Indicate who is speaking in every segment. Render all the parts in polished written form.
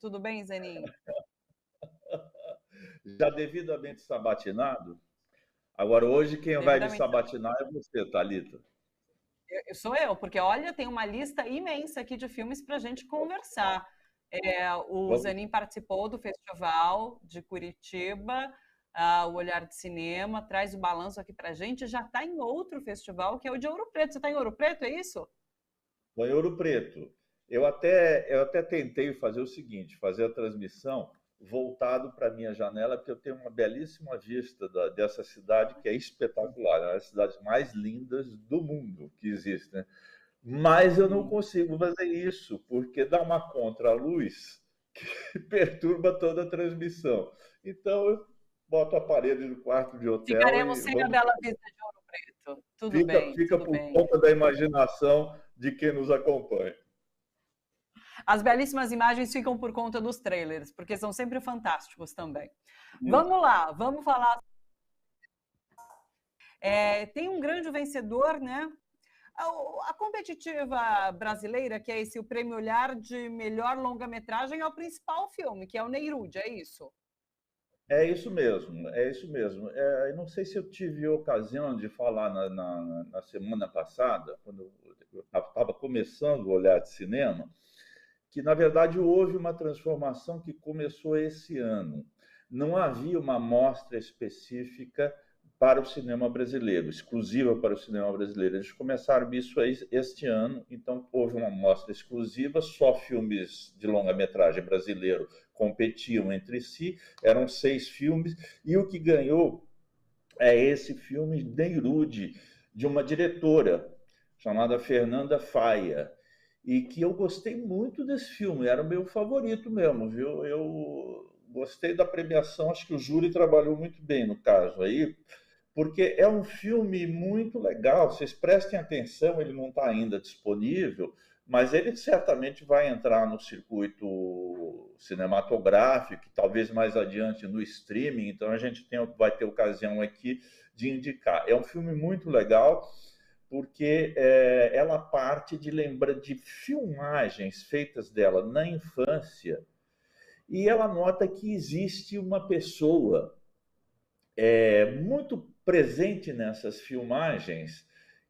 Speaker 1: Tudo bem, Zenin?
Speaker 2: Já devidamente sabatinado. Agora, hoje, quem vai me
Speaker 1: Devidamente.
Speaker 2: sabatinar é você, Thalita.
Speaker 1: Sou eu, porque olha, tem uma lista imensa aqui de filmes para a gente conversar. O
Speaker 2: Vamos,
Speaker 1: Zenin participou do Festival de Curitiba, o Olhar de Cinema, traz o balanço aqui para a gente. Já está em outro festival, que é o de Ouro Preto. Você está em Ouro Preto, é isso?
Speaker 2: foi Ouro Preto. Eu até tentei fazer o seguinte, fazer a transmissão voltado para a minha janela, porque eu tenho uma belíssima vista dessa cidade que é espetacular, é uma das cidades mais lindas do mundo que existe, né? Mas eu não
Speaker 1: Sim.
Speaker 2: consigo fazer isso, porque dá uma contraluz que perturba toda a transmissão. Então, eu boto a parede do quarto de hotel
Speaker 1: Ficaremos
Speaker 2: e
Speaker 1: sem a
Speaker 2: vamos.
Speaker 1: bela vista de Ouro Preto. Tudo
Speaker 2: Fica,
Speaker 1: bem,
Speaker 2: fica
Speaker 1: tudo
Speaker 2: por
Speaker 1: bem.
Speaker 2: conta da imaginação de quem nos acompanha.
Speaker 1: As belíssimas imagens ficam por conta dos trailers, porque são sempre fantásticos também.
Speaker 2: Isso.
Speaker 1: Vamos lá, vamos falar. Tem um grande vencedor, né? A competitiva brasileira, que é esse o Prêmio Olhar de melhor longa-metragem, é o principal filme, que é o Neirud, é isso?
Speaker 2: É isso mesmo, é isso mesmo. Eu não sei se eu tive ocasião de falar na semana passada, quando eu estava começando o Olhar de Cinema, que na verdade houve uma transformação que começou esse ano. Não havia uma mostra específica para o cinema brasileiro, exclusiva para o cinema brasileiro. Eles começaram isso aí este ano, então houve uma mostra exclusiva, só filmes de longa-metragem brasileiro competiam entre si, eram 6 filmes, e o que ganhou é esse filme Neirud, de uma diretora chamada Fernanda Faia, e que eu gostei muito desse filme, era o meu favorito mesmo, viu? Eu gostei da premiação, acho que o júri trabalhou muito bem no caso aí, porque é um filme muito legal, vocês prestem atenção, ele não está ainda disponível, mas ele certamente vai entrar no circuito cinematográfico, talvez mais adiante no streaming, então a gente vai ter ocasião aqui de indicar. É um filme muito legal, porque ela parte de lembra de filmagens feitas dela na infância, e ela nota que existe uma pessoa muito presente nessas filmagens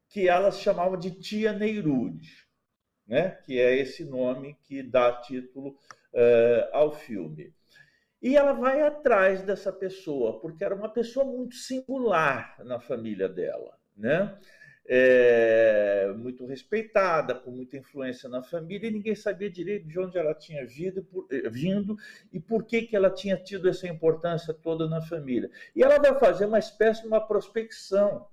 Speaker 2: que ela chamava de Tia Neirud, né? Que é esse nome que dá título ao filme. E ela vai atrás dessa pessoa, porque era uma pessoa muito singular na família dela, né? Muito respeitada, com muita influência na família, e ninguém sabia direito de onde ela tinha vindo e por que ela tinha tido essa importância toda na família. E ela vai fazer uma espécie de uma prospecção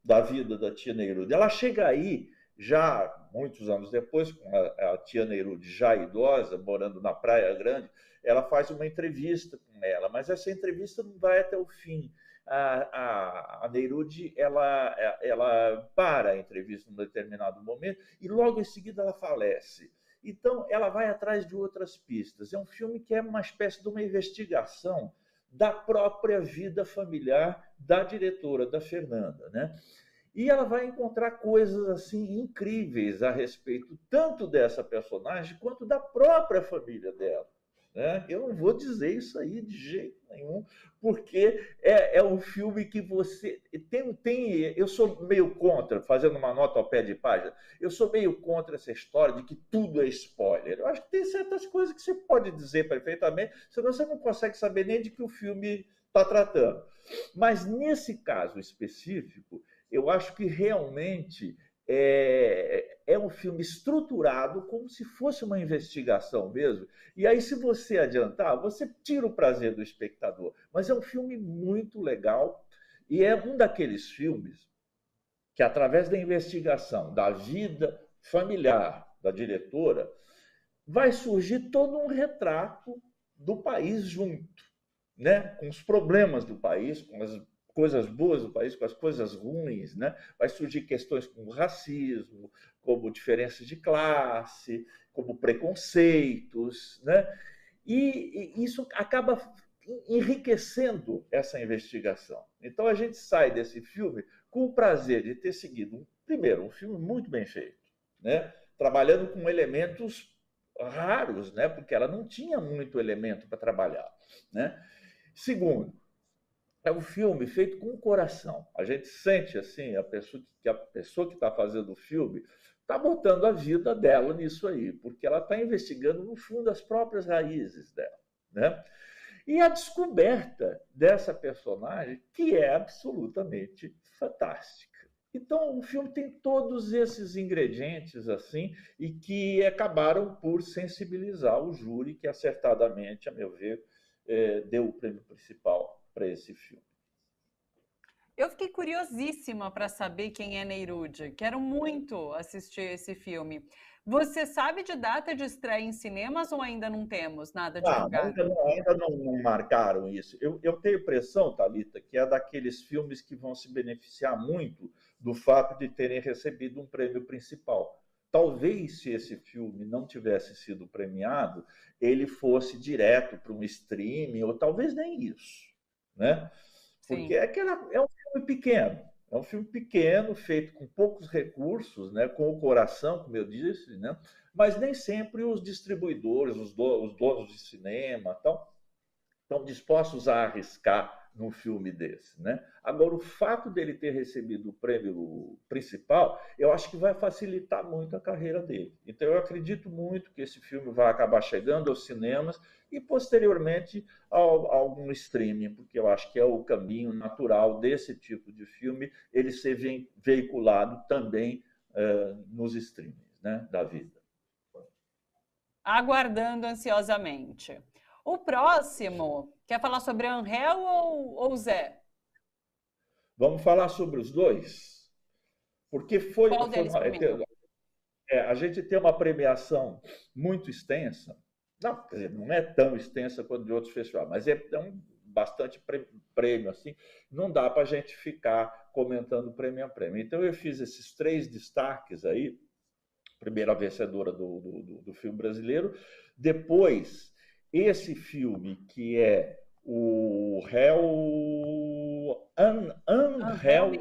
Speaker 2: da vida da tia Neruda. Ela chega aí, já muitos anos depois, com a tia Neruda já idosa, morando na Praia Grande, ela faz uma entrevista com ela, mas essa entrevista não vai até o fim. A Neirud ela para a entrevista num determinado momento e logo em seguida ela falece. Então ela vai atrás de outras pistas. É um filme que é uma espécie de uma investigação da própria vida familiar da diretora, da Fernanda, né? E ela vai encontrar coisas assim incríveis a respeito tanto dessa personagem quanto da própria família dela. Né? Eu não vou dizer isso aí de jeito nenhum, porque é um filme que você tem. Eu sou meio contra, fazendo uma nota ao pé de página, eu sou meio contra essa história de que tudo é spoiler. Eu acho que tem certas coisas que você pode dizer perfeitamente, senão você não consegue saber nem de que o filme está tratando. Mas nesse caso específico, eu acho que realmente é um filme estruturado como se fosse uma investigação mesmo. E aí, se você adiantar, você tira o prazer do espectador. Mas é um filme muito legal e é um daqueles filmes que, através da investigação da vida familiar da diretora, vai surgir todo um retrato do país junto, né? Com os problemas do país, com as coisas boas do país, com as coisas ruins, né? Vai surgir questões como racismo, como diferenças de classe, como preconceitos, né? E isso acaba enriquecendo essa investigação. Então a gente sai desse filme com o prazer de ter seguido, primeiro, um filme muito bem feito, né? Trabalhando com elementos raros, né? Porque ela não tinha muito elemento para trabalhar, né? Segundo, é um filme feito com o coração. A gente sente assim a pessoa que está fazendo o filme está botando a vida dela nisso aí, porque ela está investigando no fundo as próprias raízes dela, né? E a descoberta dessa personagem que é absolutamente fantástica. Então, o filme tem todos esses ingredientes assim e que acabaram por sensibilizar o júri, que acertadamente, a meu ver, deu o prêmio principal para esse filme.
Speaker 1: Eu fiquei curiosíssima para saber quem é Neruda. Quero muito assistir esse filme. Você sabe de data de estreia em cinemas ou ainda não temos nada divulgado?
Speaker 2: Ainda não marcaram isso. Eu tenho a impressão, Thalita, que é daqueles filmes que vão se beneficiar muito do fato de terem recebido um prêmio principal. Talvez, se esse filme não tivesse sido premiado, ele fosse direto para um streaming, ou talvez nem isso, né? Porque é um filme pequeno. É um filme pequeno, feito com poucos recursos, né, com o coração, como eu disse, né, mas nem sempre os distribuidores, os donos de cinema, estão dispostos a arriscar num filme desse, né? Agora, o fato dele ter recebido o prêmio principal, eu acho que vai facilitar muito a carreira dele. Então, eu acredito muito que esse filme vai acabar chegando aos cinemas e, posteriormente, a algum streaming, porque eu acho que é o caminho natural desse tipo de filme, ele ser veiculado também nos streamings, né, da vida.
Speaker 1: Aguardando ansiosamente. O próximo, quer falar sobre Angel ou Zé?
Speaker 2: Vamos falar sobre os dois? Porque
Speaker 1: Qual deles primeiro?
Speaker 2: a gente tem uma premiação muito extensa. Não, quer dizer, não é tão extensa quanto de outros festivais, mas é bastante prêmio assim. Não dá para a gente ficar comentando prêmio a prêmio. Então, eu fiz esses 3 destaques aí. Primeiro, a vencedora do filme brasileiro. Depois, esse filme, que é o Angel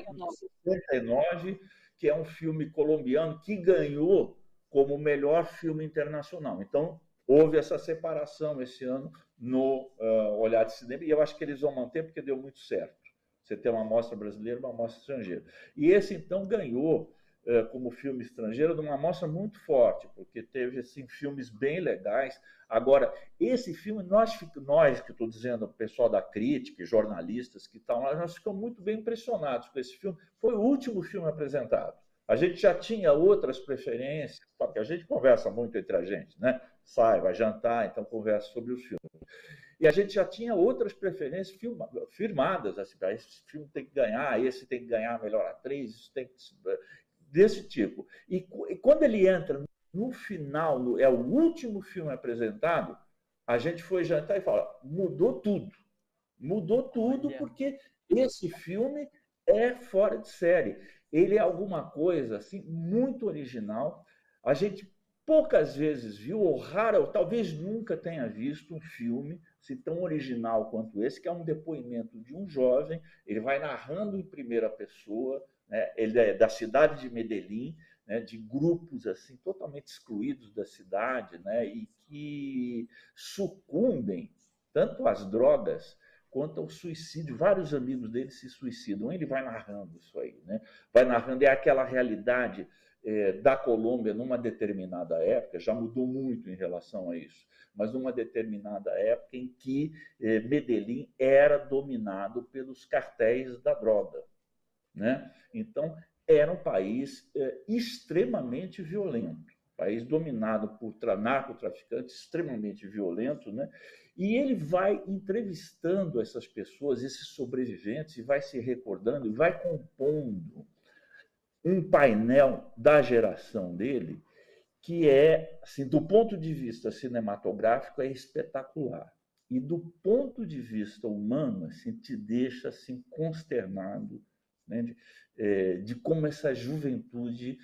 Speaker 2: 69, que é um filme colombiano que ganhou como melhor filme internacional. Então, houve essa separação esse ano no Olhar de Cinema, e eu acho que eles vão manter porque deu muito certo. Você tem uma amostra brasileira e uma amostra estrangeira. E esse, então, ganhou como filme estrangeiro de uma amostra muito forte, porque teve assim, filmes bem legais. Agora, esse filme, nós que estou dizendo, o pessoal da crítica, jornalistas que estão lá, nós ficamos muito bem impressionados com esse filme. Foi o último filme apresentado. A gente já tinha outras preferências, porque a gente conversa muito entre a gente, né? Sai, vai jantar, então conversa sobre os filmes. E a gente já tinha outras preferências firmadas, assim, esse filme tem que ganhar, esse tem que ganhar a melhor atriz, isso tem que desse tipo. E quando ele entra no final, é o último filme apresentado, a gente foi jantar e fala, mudou tudo. Mudou tudo porque esse filme é fora de série. Ele é alguma coisa assim muito original. A gente poucas vezes viu, ou rara, ou talvez nunca tenha visto um filme assim, tão original quanto esse, que é um depoimento de um jovem, ele vai narrando em primeira pessoa, né? Ele é da cidade de Medellín, né? De grupos assim totalmente excluídos da cidade, né? E que sucumbem tanto às drogas quanto ao suicídio. Vários amigos dele se suicidam. Ele vai narrando isso aí, né? Vai narrando, é aquela realidade da Colômbia numa determinada época, já mudou muito em relação a isso, mas numa determinada época em que Medellín era dominado pelos cartéis da droga, né? Então, era um país extremamente violento, país dominado por narcotraficantes, extremamente violento, né? E ele vai entrevistando essas pessoas, esses sobreviventes, e vai se recordando, e vai compondo um painel da geração dele que é, assim, do ponto de vista cinematográfico, é espetacular. E do ponto de vista humano, assim, te deixa assim, consternado, né, de como essa juventude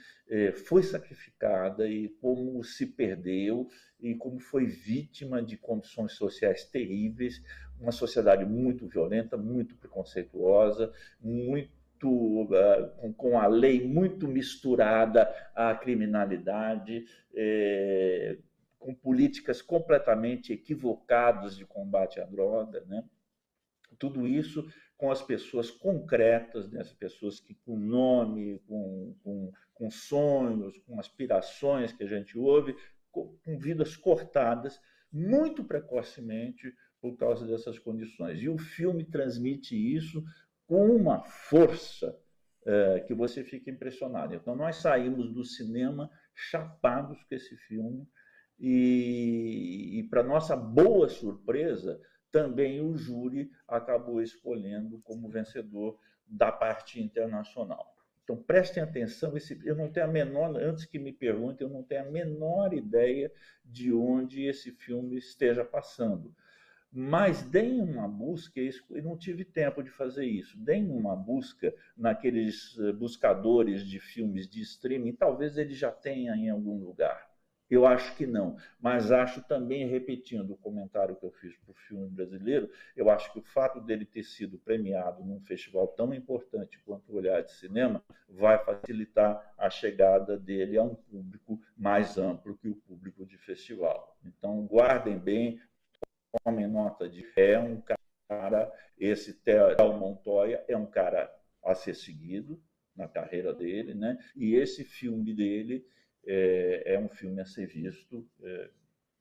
Speaker 2: foi sacrificada e como se perdeu e como foi vítima de condições sociais terríveis, uma sociedade muito violenta, muito preconceituosa, muito com a lei muito misturada à criminalidade, com políticas completamente equivocadas de combate à droga, né? Tudo isso com as pessoas concretas, né? As pessoas que com nome, com sonhos, com aspirações que a gente ouve, com vidas cortadas muito precocemente por causa dessas condições. E o filme transmite isso com uma força que você fica impressionado. Então, nós saímos do cinema chapados com esse filme e para nossa boa surpresa, também o júri acabou escolhendo como vencedor da parte internacional. Então, prestem atenção, eu não tenho a menor, antes que me perguntem, eu não tenho a menor ideia de onde esse filme esteja passando. Mas deem uma busca, e não tive tempo de fazer isso, deem uma busca naqueles buscadores de filmes de streaming, talvez ele já tenha em algum lugar. Eu acho que não, mas acho também, repetindo o comentário que eu fiz para o filme brasileiro, eu acho que o fato dele ter sido premiado num festival tão importante quanto o Olhar de Cinema vai facilitar a chegada dele a um público mais amplo que o público de festival. Então, guardem bem, tomem nota de é um cara, esse Theo Montoya é um cara a ser seguido na carreira dele, né? E esse filme dele é um filme a ser visto,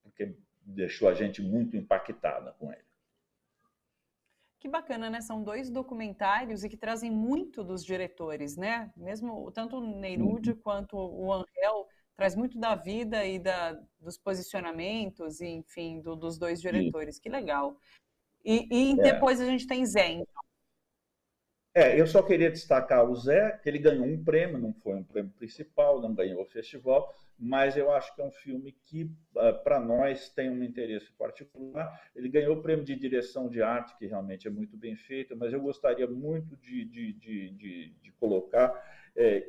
Speaker 2: porque deixou a gente muito impactada com ele.
Speaker 1: Que bacana, né? São 2 documentários e que trazem muito dos diretores, né? Mesmo tanto o Nerude quanto o Angel traz muito da vida e dos posicionamentos, e, enfim, dos 2 diretores. Que legal. E depois a gente tem Zé.
Speaker 2: Eu só queria destacar o Zé, que ele ganhou um prêmio, não foi um prêmio principal, não ganhou o festival, mas eu acho que é um filme que, para nós, tem um interesse particular. Ele ganhou o prêmio de direção de arte, que realmente é muito bem feito, mas eu gostaria muito de colocar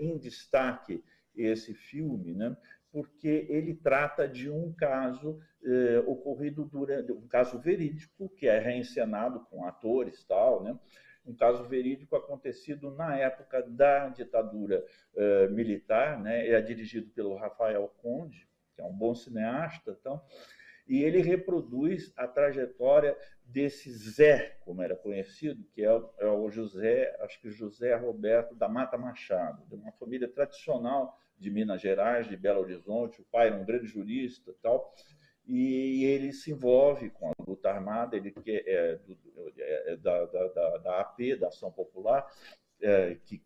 Speaker 2: em destaque esse filme, né? Porque ele trata de um caso ocorrido durante um caso verídico, que é reencenado com atores e tal, né? Um caso verídico acontecido na época da ditadura militar, né? É dirigido pelo Rafael Conde, que é um bom cineasta, então, e ele reproduz a trajetória desse Zé, como era conhecido, que é o José, acho que José Roberto da Mata Machado, de uma família tradicional de Minas Gerais, de Belo Horizonte. O pai era um grande jurista, tal, e ele se envolve com a luta armada, ele que da AP, da Ação Popular, que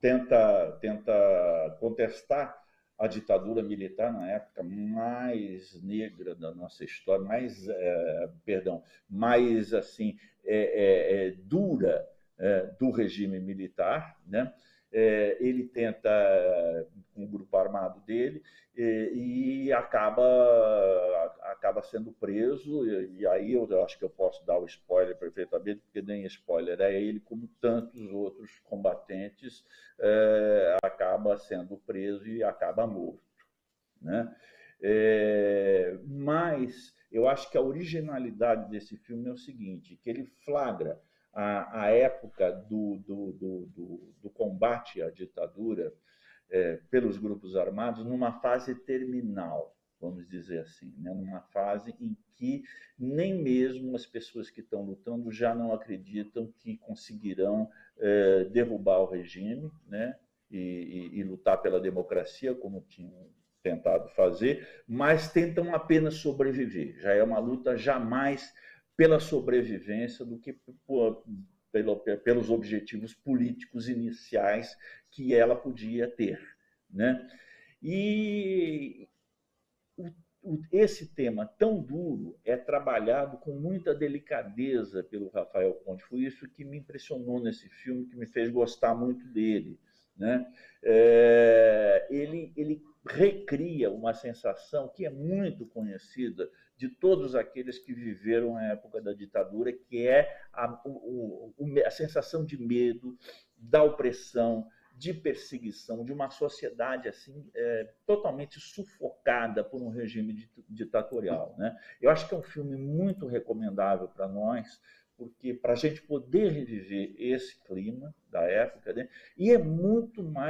Speaker 2: tenta contestar a ditadura militar na época mais negra da nossa história, mais assim dura do regime militar, né? Ele tenta, com o grupo armado dele, e acaba sendo preso, e aí eu acho que eu posso dar o spoiler perfeitamente, porque nem spoiler é ele, como tantos outros combatentes, acaba sendo preso e acaba morto, né? Mas eu acho que a originalidade desse filme é o seguinte, que ele flagra a época do combate à ditadura pelos grupos armados numa fase terminal, vamos dizer assim, né? Numa fase em que nem mesmo as pessoas que estão lutando já não acreditam que conseguirão derrubar o regime, né? E lutar pela democracia, como tinham tentado fazer, mas tentam apenas sobreviver. Já é uma luta jamais pela sobrevivência do que pelos objetivos políticos iniciais que ela podia ter, né? E esse tema tão duro é trabalhado com muita delicadeza pelo Rafael Conde. Foi isso que me impressionou nesse filme, que me fez gostar muito dele, né? Ele recria uma sensação que é muito conhecida de todos aqueles que viveram a época da ditadura, que é a sensação de medo, da opressão, de perseguição, de uma sociedade assim totalmente sufocada por um regime ditatorial, né? Eu acho que é um filme muito recomendável para nós, porque para a gente poder reviver esse clima da época, né? E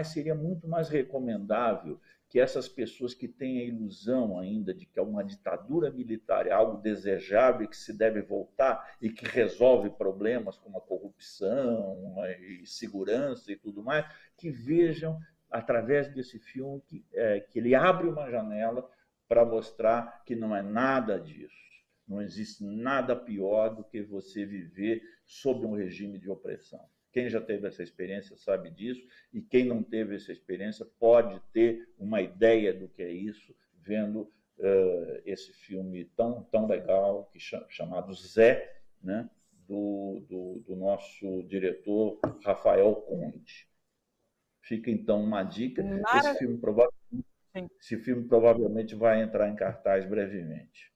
Speaker 2: seria muito mais recomendável que essas pessoas que têm a ilusão ainda de que é uma ditadura militar, é algo desejável que se deve voltar e que resolve problemas como a corrupção, a insegurança e tudo mais, que vejam através desse filme que ele abre uma janela para mostrar que não é nada disso. Não existe nada pior do que você viver sob um regime de opressão. Quem já teve essa experiência sabe disso, e quem não teve essa experiência pode ter uma ideia do que é isso, vendo esse filme tão legal, chamado Zé, né, do nosso diretor Rafael Conde. Fica, então, uma dica. Esse filme provavelmente vai entrar em cartaz brevemente.